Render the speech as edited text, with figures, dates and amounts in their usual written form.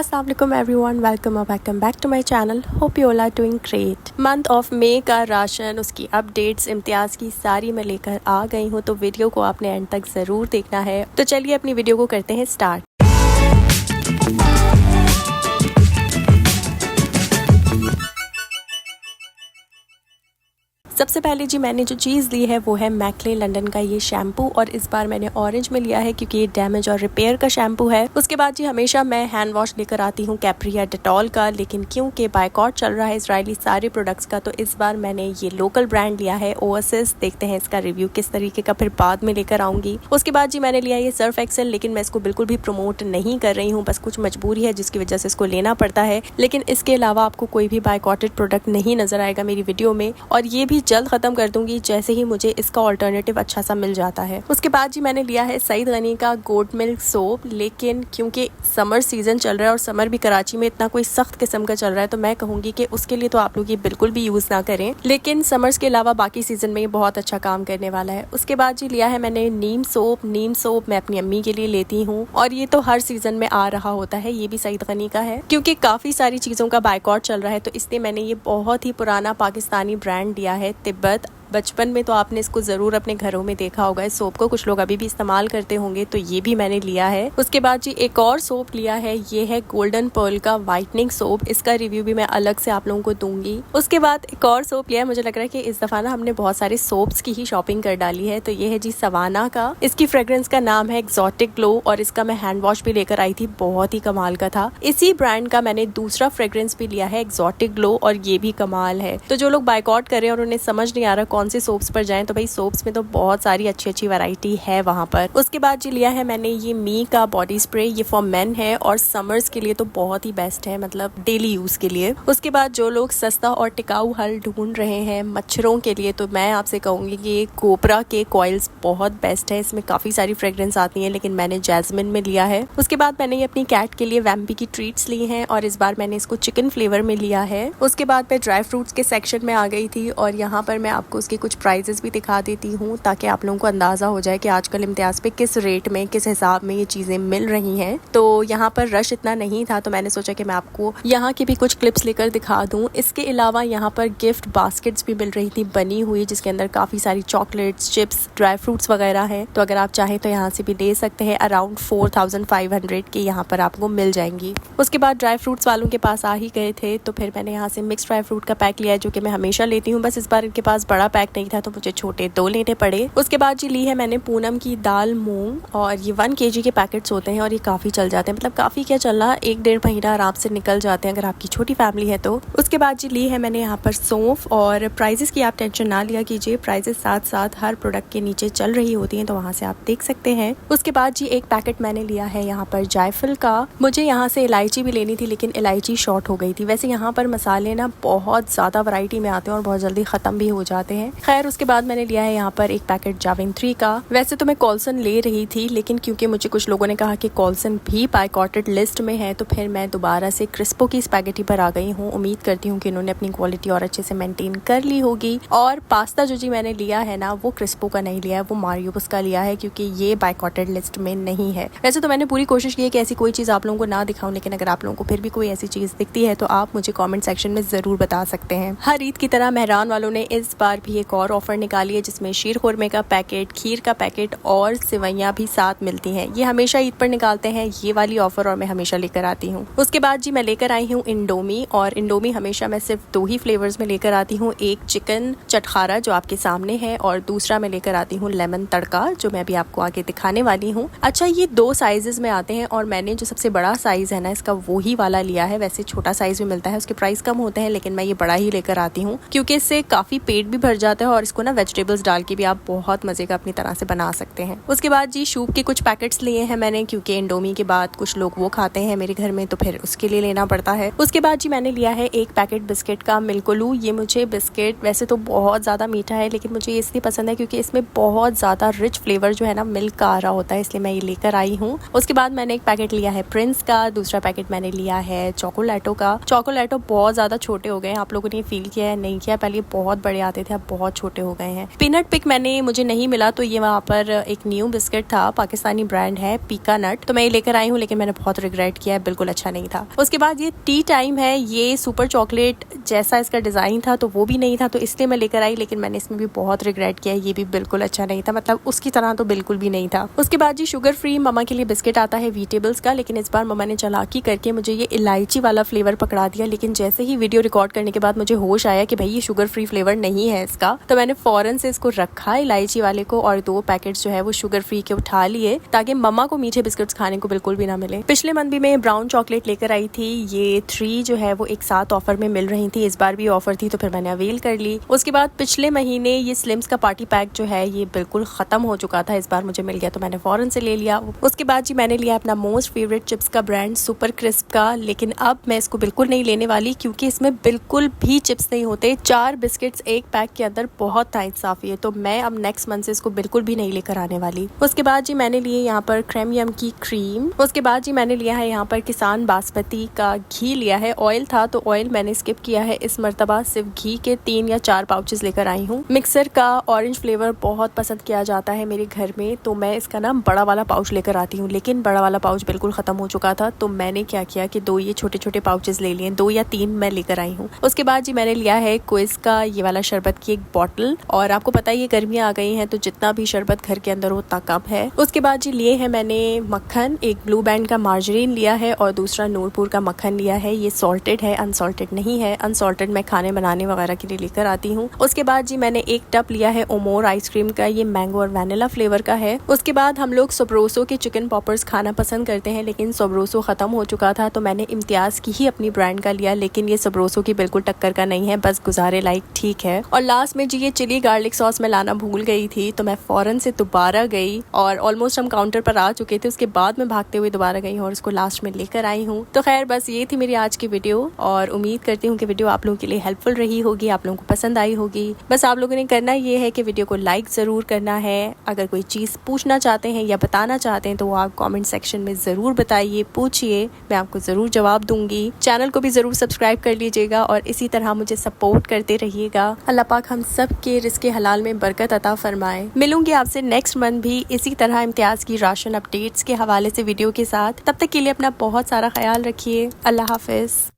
अस्सलाम वालेकुम everyone, welcome back to my channel. Hope you all are doing great. Month of May का ration, उसकी updates, इम्तियाज़ की सारी मैं लेकर आ गई हूँ, तो वीडियो को आपने एंड तक ज़रूर देखना है। तो चलिए अपनी वीडियो को करते हैं स्टार्ट। सबसे पहले जी मैंने जो चीज़ ली है वो है मैकले लंदन का ये शैम्पू, और इस बार मैंने ऑरेंज में लिया है क्योंकि ये डैमेज और रिपेयर का शैम्पू है। उसके बाद जी हमेशा मैं हैंड वॉश लेकर आती हूँ कैप्री या डेटॉल का, लेकिन क्योंकि बायकॉट चल रहा है इसराइली सारे प्रोडक्ट्स का, तो इस बार मैंने ये लोकल ब्रांड लिया है ओएसिस। देखते हैं इसका रिव्यू किस तरीके का फिर बाद में लेकर आऊंगी। उसके बाद जी मैंने लिया ये सर्फ एक्सेल, लेकिन मैं इसको बिल्कुल भी प्रमोट नहीं कर रही हूँ, बस कुछ मजबूरी है जिसकी वजह से इसको लेना पड़ता है। लेकिन इसके अलावा आपको कोई भी बायकॉटेड प्रोडक्ट नहीं नजर आएगा मेरी वीडियो में, और ये भी जल्द खत्म कर दूंगी जैसे ही मुझे इसका ऑल्टरनेटिव अच्छा सा मिल जाता है। उसके बाद जी मैंने लिया है सईद गनी का गोट मिल्क सोप, लेकिन क्योंकि समर सीजन चल रहा है और समर भी कराची में इतना कोई सख्त किस्म का चल रहा है, तो मैं कहूंगी कि उसके लिए तो आप लोग ये बिल्कुल भी यूज ना करें, लेकिन समर्स के अलावा बाकी सीजन में ये बहुत अच्छा काम करने वाला है। उसके बाद जी लिया है मैंने नीम सोप। नीम सोप मैं अपनी अम्मी के लिए लेती हूँ, और ये तो हर सीजन में आ रहा होता है। ये भी सईद गनी का है क्योंकि काफी सारी चीजों का बायकॉट चल रहा है, तो इसलिए मैंने ये बहुत ही पुराना पाकिस्तानी ब्रांड लिया है तिब्बत। बचपन में तो आपने इसको जरूर अपने घरों में देखा होगा इस सोप को, कुछ लोग अभी भी इस्तेमाल करते होंगे, तो ये भी मैंने लिया है। उसके बाद जी एक और सोप लिया है, ये है गोल्डन पर्ल का व्हाइटनिंग सोप। इसका रिव्यू भी मैं अलग से आप लोगों को दूंगी। उसके बाद एक और सोप लिया है, मुझे लग रहा है कि इस दफा ना हमने बहुत सारे सोप्स की ही शॉपिंग कर डाली है, तो ये है जी सवाना का। इसकी फ्रेग्रेंस का नाम है एक्सोटिक ग्लो, और इसका मैं हैंड वॉश भी लेकर आई थी, बहुत ही कमाल का था। इसी ब्रांड का मैंने दूसरा फ्रेग्रेंस भी लिया है एक्सोटिक ग्लो, और ये भी कमाल है। तो जो लोग बायकॉट कर रहे हैं और उन्हें समझ नहीं आ रहा कौन से सोप्स पर जाएं, तो भाई सोप्स में तो बहुत सारी अच्छी अच्छी वैरायटी है वहां पर। उसके बाद जी लिया है मैंने ये मी का बॉडी स्प्रे, ये फॉर मेन है और समर्स के लिए तो बहुत ही बेस्ट है, मतलब डेली यूज के लिए। उसके बाद जो लोग सस्ता और टिकाऊ हल ढूंढ रहे हैं मच्छरों के लिए, तो मैं आपसे कहूंगी कि ये कोबरा के कॉइल्स बहुत बेस्ट है। इसमें काफी सारी फ्रेग्रेंस आती है, लेकिन मैंने जैस्मिन में लिया है। उसके बाद मैंने ये अपनी कैट के लिए वैम्पी की ट्रीट्स ली हैं, और इस बार मैंने इसको चिकन फ्लेवर में लिया है। उसके बाद मैं ड्राई फ्रूट्स के सेक्शन में आ गई थी, और यहाँ पर मैं आपको उसकी कुछ प्राइजेस भी दिखा देती हूँ ताकि आप लोगों को अंदाजा हो जाए कि आजकल इम्तियाज पे किस रेट में, किस हिसाब में ये चीजें मिल रही हैं। तो यहाँ पर रश इतना नहीं था, तो मैंने सोचा कि मैं आपको यहाँ की भी कुछ क्लिप्स लेकर दिखा दूँ। इसके अलावा यहाँ पर गिफ्ट बास्केट्स भी मिल रही थी बनी हुई, जिसके अंदर काफी सारी चॉकलेट्स, चिप्स, ड्राई फ्रूट्स वगैरह हैं। तो अगर आप चाहें तो यहाँ से भी ले सकते हैं। अराउंड 4500 की यहाँ पर आपको मिल जाएंगी। उसके बाद ड्राई फ्रूट्स वालों के पास आ ही गए थे, तो फिर मैंने यहाँ से मिक्स ड्राई फ्रूट का पैक लिया है, जो कि मैं हमेशा लेती हूँ। बस इस बार इनके पास बड़ा पैक नहीं था, तो मुझे छोटे 2 लेने पड़े। उसके बाद जी ली है मैंने पूनम की दाल मूंग, और ये 1 kg के पैकेट्स होते हैं, और ये काफी चल जाते हैं, मतलब काफी क्या चलना, 1-1.5 महीना आराम से निकल जाते हैं अगर आपकी छोटी फैमिली है तो। उसके बाद जी ली है मैंने यहाँ पर सौंफ, और प्राइजेस की आप टेंशन ना लिया कीजिए, प्राइजेस साथ साथ हर प्रोडक्ट के नीचे चल रही होती है, तो वहाँ से आप देख सकते हैं। उसके बाद जी एक पैकेट मैंने लिया है यहाँ पर जायफल का। मुझे यहाँ से इलायची भी लेनी थी, लेकिन इलायची शॉर्ट हो गई थी। वैसे यहाँ पर मसाले ना बहुत ज्यादा वैरायटी में आते हैं और बहुत जल्दी खत्म भी हो जाते हैं। खैर उसके बाद मैंने लिया है यहाँ पर एक पैकेट जाविन 3 का। वैसे तो मैं कॉल्सन ले रही थी, लेकिन क्योंकि मुझे कुछ लोगों ने कहा कि कॉल्सन भी बायकॉटेड लिस्ट में है, तो फिर मैं दोबारा से क्रिस्पो की स्पैगेटी पर आ गई हूँ। उम्मीद करती हूँ कि इन्होंने अपनी क्वालिटी और अच्छे से मेंटेन कर ली होगी। और पास्ता जो जी मैंने लिया है ना, वो क्रिस्पो का नहीं लिया है, वो मारियोस का लिया है, क्योंकि ये बायकॉटेड लिस्ट में नहीं है। वैसे तो मैंने पूरी कोशिश की है कि ऐसी कोई चीज आप लोगों को ना दिखाऊं, लेकिन अगर आप लोगों को फिर भी कोई ऐसी चीज दिखती है तो आप मुझे कॉमेंट सेक्शन में जरूर बता सकते हैं। हर ईद की तरह मेहरान वालों ने इस बार भी एक और ऑफर निकाली है, जिसमें शीर खुरमे का पैकेट, खीर का पैकेट और सिवैयां भी साथ मिलती हैं। ये हमेशा ईद पर निकालते हैं ये वाली ऑफर, और मैं हमेशा लेकर आती हूँ। उसके बाद जी मैं लेकर आई हूँ इंडोमी, और इंडोमी हमेशा मैं सिर्फ 2 ही फ्लेवर्स में लेकर आती हूँ। एक चिकन चटखारा जो आपके सामने है, और दूसरा मैं लेकर आती हूँ लेमन तड़का, जो मैं भी आपको आगे दिखाने वाली हूँ। अच्छा, ये 2 साइजेस में आते हैं, और मैंने जो सबसे बड़ा साइज है ना इसका, वो ही वाला लिया है। वैसे छोटा साइज भी मिलता है, उसके प्राइस कम होते हैं, लेकिन मैं ये बड़ा ही लेकर आती हूँ क्योंकि इससे काफी पेट भी भर जाता है, और इसको ना वेजिटेबल्स डाल के भी आप बहुत मजे का अपनी तरह से बना सकते हैं। उसके बाद जी शूप के कुछ पैकेट्स लिए हैं मैंने, क्योंकि इंडोमी के बाद कुछ लोग वो खाते हैं मेरे घर में, तो फिर उसके लिए लेना पड़ता है। उसके बाद जी मैंने लिया है एक पैकेट बिस्किट का मिल्कोलू। ये मुझे बिस्किट वैसे तो बहुत ज्यादा मीठा है, लेकिन मुझे इसलिए पसंद है क्योंकि इसमें बहुत ज्यादा रिच फ्लेवर जो है ना मिल्क का आ रहा होता है, इसलिए मैं ये लेकर आई हूँ। उसके बाद मैंने एक पैकेट लिया है प्रिंस का, दूसरा पैकेट मैंने लिया है चॉकोलेटो का। चॉकोलेटो बहुत ज्यादा छोटे हो गए हैं, आप लोगों ने फील किया है नहीं किया, पहले बहुत बड़े आते थे, अब बहुत छोटे हो गए हैं। पीनट पिक मैंने मुझे नहीं मिला, तो ये वहाँ पर एक न्यू बिस्किट था, पाकिस्तानी ब्रांड है पीका नट, तो मैं ये लेकर आई हूँ, लेकिन मैंने बहुत रिग्रेट किया है, बिल्कुल अच्छा नहीं था। उसके बाद ये टी टाइम है, ये सुपर चॉकलेट जैसा इसका डिजाइन था तो वो भी नहीं था, तो इसलिए मैं लेकर आई, लेकिन मैंने इसमें भी बहुत रिग्रेट किया, ये भी बिल्कुल अच्छा नहीं था, मतलब उसकी तरह तो बिल्कुल भी नहीं था। उसके बाद जी शुगर फ्री मम्मा के लिए बिस्किट आता है वीटेबल्स का, लेकिन इस बार मम्मा ने चालाकी करके मुझे ये इलायची वाला फ्लेवर पकड़ा दिया, लेकिन जैसे ही वीडियो रिकॉर्ड करने के बाद मुझे होश आया कि भाई ये शुगर फ्री फ्लेवर नहीं है इसका, तो मैंने फौरन से इसको रखा इलायची वाले को और 2 पैकेट्स जो है वो शुगर फ्री के उठा लिए, ताकि मम्मा को मीठे बिस्किट्स खाने को बिल्कुल भी ना मिले। पिछले मंथ भी मैं ब्राउन चॉकलेट लेकर आई थी, ये 3 जो है वो एक साथ ऑफर में मिल रही थी, इस बार भी ऑफर थी तो फिर मैंने अवेल कर ली। उसके बाद पिछले महीने ये स्लिम्स का पार्टी पैक जो है ये बिल्कुल खत्म हो चुका था, इस बार मुझे मिल गया तो मैंने फौरन से ले लिया। उसके बाद जी मैंने लिया अपना मोस्ट फेवरेट चिप्स का ब्रांड सुपर क्रिस्प का, लेकिन अब मैं इसको बिल्कुल नहीं लेने वाली क्योंकि इसमें बिल्कुल भी चिप्स नहीं होते। 4 बिस्किट्स एक पैक के अंदर बहुत नाइंसाफी है, तो मैं अब नेक्स्ट मंथ से इसको बिल्कुल भी नहीं लेकर आने वाली। उसके बाद जी मैंने लिए यहाँ पर क्रेमियम की क्रीम। उसके बाद जी मैंने लिया है यहाँ पर किसान बासमती का घी लिया है, ऑयल था तो ऑयल मैंने स्किप किया है, इस मर्तबा सिर्फ घी के 3 या 4 पाउचेस लेकर आई हूँ। मिक्सर का ऑरेंज फ्लेवर बहुत पसंद किया जाता है मेरे घर में, तो मैं इसका ना बड़ा वाला पाउच लेकर आती हूँ, लेकिन बड़ा वाला पाउच बिल्कुल खत्म हो चुका था, तो मैंने क्या किया कि 2 ये छोटे छोटे पाउचेस ले लिए, 2 या 3 मैं लेकर आई हूँ। उसके बाद जी मैंने लिया है क्विज का ये वाला शरबत की एक बॉटल, और आपको पता है ये गर्मियाँ आ गई हैं तो जितना भी शरबत घर के अंदर हो उतना कम है। उसके बाद जी लिए है मैंने मक्खन, एक ब्लू बैंड का मार्जरीन लिया है और दूसरा नूरपुर का मक्खन लिया है, ये सॉल्टेड है, अनसॉल्टेड नहीं है। अनसॉल्टेड मैं खाने बनाने वगैरह के लिए लेकर आती हूँ। उसके बाद जी मैंने एक टप लिया है ओमोर आइसक्रीम का, ये मैंगो और वैनिला फ्लेवर का है। उसके बाद हम लोग सोब्रोसो के चिकन पॉपर्स खाना पसंद करते हैं, लेकिन सोब्रोसो खत्म हो चुका था तो मैंने इम्तियाज की ही अपनी ब्रांड का लिया, लेकिन ये सोब्रोसो की बिल्कुल टक्कर का नहीं है, बस गुजारे लाइक ठीक है। और लास्ट में जी ये चिली गार्लिक सॉस मैं लाना भूल गई थी, तो मैं फौरन से दोबारा गई और ऑलमोस्ट हम काउंटर पर आ चुके थे, उसके बाद मैं भागते हुए दोबारा गई और उसको लास्ट में लेकर आई हूँ। तो खैर बस ये थी मेरी आज की वीडियो, और उम्मीद करती हूँ कि वीडियो आप लोगों के लिए हेल्पफुल रही होगी, आप लोगों को पसंद आई होगी। बस आप लोगों ने करना ये है कि वीडियो को लाइक जरूर करना है, अगर कोई चीज़ पूछना चाहते हैं या बताना चाहते हैं तो वो आप कमेंट सेक्शन में ज़रूर बताइए, पूछिए, मैं आपको ज़रूर जवाब दूंगी। चैनल को भी ज़रूर सब्सक्राइब कर लीजिएगा और इसी तरह मुझे सपोर्ट करते रहिएगा। अल्लाह पाक हम सब के रिज़्क़े हलाल में बरकत अता फरमाए। मिलूंगी आपसे नेक्स्ट मंथ भी इसी तरह इम्तियाज़ की राशन अपडेट्स के हवाले से वीडियो के साथ। तब तक के लिए अपना बहुत सारा ख्याल रखिए। अल्लाह हाफिज़।